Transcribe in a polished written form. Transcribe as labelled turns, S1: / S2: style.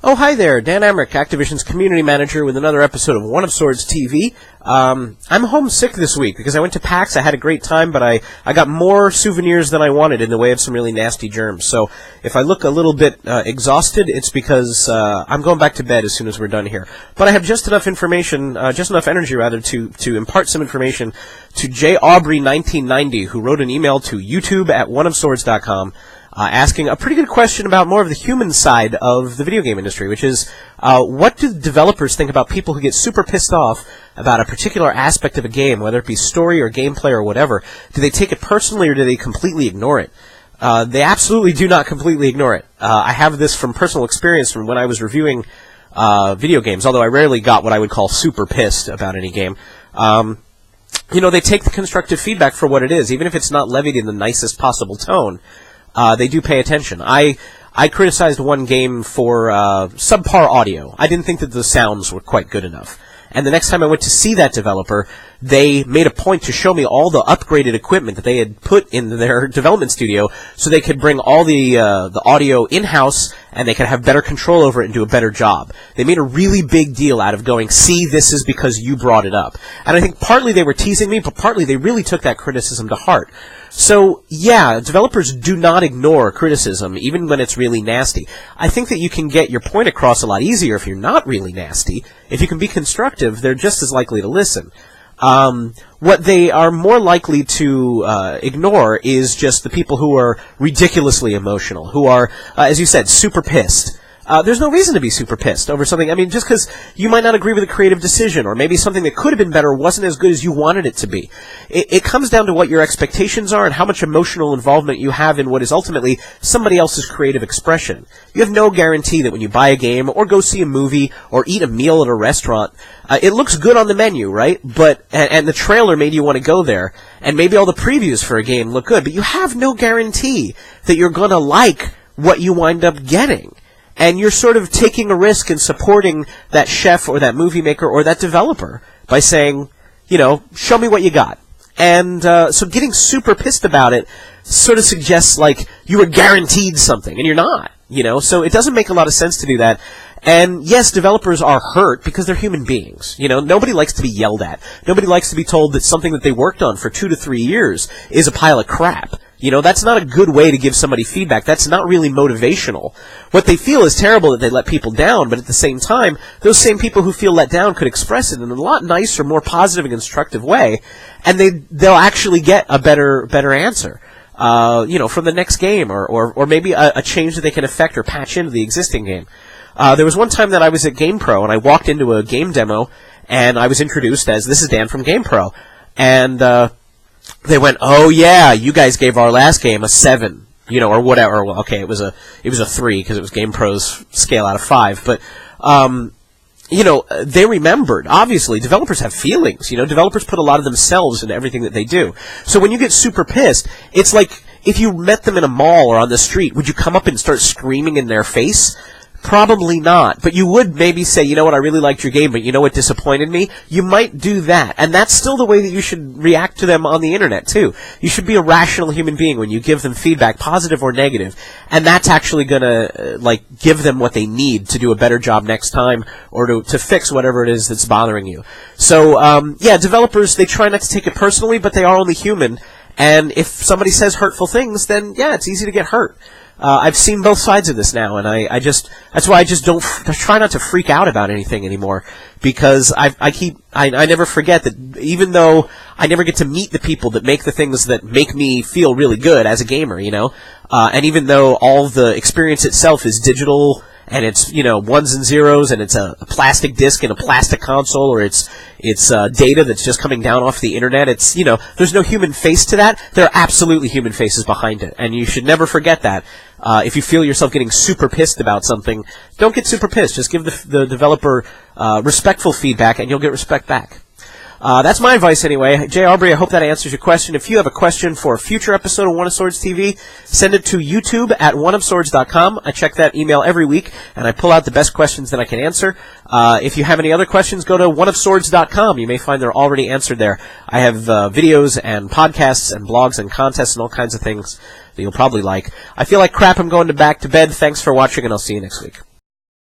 S1: Oh, hi there. Dan Emmerich, Activision's community manager with another episode of One of Swords TV. I'm homesick this week because I went to PAX. I had a great time, but I got more souvenirs than I wanted in the way of some really nasty germs. So if I look a little bit exhausted, it's because I'm going back to bed as soon as we're done here. But I have just enough information, just enough energy, rather, to impart some information to J. Aubrey 1990, who wrote an email to youtube@oneofswords.com. Asking a pretty good question about more of the human side of the video game industry, which is, what do developers think about people who get super pissed off about a particular aspect of a game, whether it be story or gameplay or whatever? Do they take it personally or do they completely ignore it? They absolutely do not completely ignore it. I have this from personal experience from when I was reviewing video games, although I rarely got what I would call super pissed about any game. They take the constructive feedback for what it is, even if it's not levied in the nicest possible tone. They do pay attention. I criticized one game for subpar audio. I didn't think that the sounds were quite good enough. And the next time I went to see that developer, they made a point to show me all the upgraded equipment that they had put in their development studio so they could bring all the audio in-house and they could have better control over it and do a better job. They made a really big deal out of going, see, this is because you brought it up. And I think partly they were teasing me, but partly they really took that criticism to heart. So, yeah, developers do not ignore criticism, even when it's really nasty. I think that you can get your point across a lot easier if you're not really nasty. If you can be constructive, they're just as likely to listen. What they are more likely to ignore is just the people who are ridiculously emotional, who are, as you said, super pissed. There's no reason to be super pissed over something. I mean, just because you might not agree with a creative decision, or maybe something that could have been better wasn't as good as you wanted it to be. It comes down to what your expectations are and how much emotional involvement you have in what is ultimately somebody else's creative expression. You have no guarantee that when you buy a game, or go see a movie, or eat a meal at a restaurant, it looks good on the menu, right? And the trailer made you want to go there, and maybe all the previews for a game look good, but you have no guarantee that you're going to like what you wind up getting. And you're sort of taking a risk in supporting that chef or that movie maker or that developer by saying, show me what you got. And so getting super pissed about it sort of suggests like you were guaranteed something, and you're not. So it doesn't make a lot of sense to do that. And yes, developers are hurt because they're human beings. Nobody likes to be yelled at. Nobody likes to be told that something that they worked on for 2 to 3 years is a pile of crap. That's not a good way to give somebody feedback. That's not really motivational. What they feel is terrible that they let people down, but at the same time, those same people who feel let down could express it in a lot nicer, more positive and constructive way, and they'll actually get a better answer. From the next game, or maybe a change that they can affect or patch into the existing game. There was one time that I was at GamePro, and I walked into a game demo, and I was introduced as, this is Dan from GamePro. And they went, oh yeah, you guys gave our last game a 7, or whatever. Well, okay, it was a 3, because it was GamePro's scale out of 5. But, they remembered. Obviously, developers have feelings. Developers put a lot of themselves into everything that they do. So when you get super pissed, it's like if you met them in a mall or on the street, would you come up and start screaming in their face? Probably not. But you would maybe say, you know what, I really liked your game, but you know what disappointed me? You might do that. And that's still the way that you should react to them on the internet, too. You should be a rational human being when you give them feedback, positive or negative. And that's actually going to, give them what they need to do a better job next time, or to fix whatever it is that's bothering you. So, developers, they try not to take it personally, but they are only human. And if somebody says hurtful things, then, yeah, it's easy to get hurt. I've seen both sides of this now, and that's why I just try not to freak out about anything anymore, because I never forget that even though I never get to meet the people that make the things that make me feel really good as a gamer, and even though all the experience itself is digital, and it's, ones and zeros, and it's a plastic disc and a plastic console, or it's data that's just coming down off the internet. It's, there's no human face to that. There are absolutely human faces behind it, and you should never forget that. If you feel yourself getting super pissed about something, don't get super pissed. Just give the developer respectful feedback, and you'll get respect back. That's my advice anyway. Jay Aubrey, I hope that answers your question. If you have a question for a future episode of One of Swords TV, send it to youtube@oneofswords.com. I check that email every week, and I pull out the best questions that I can answer. If you have any other questions, go to oneofswords.com. You may find they're already answered there. I have videos and podcasts and blogs and contests and all kinds of things that you'll probably like. I feel like crap. I'm going back to bed. Thanks for watching, and I'll see you next week.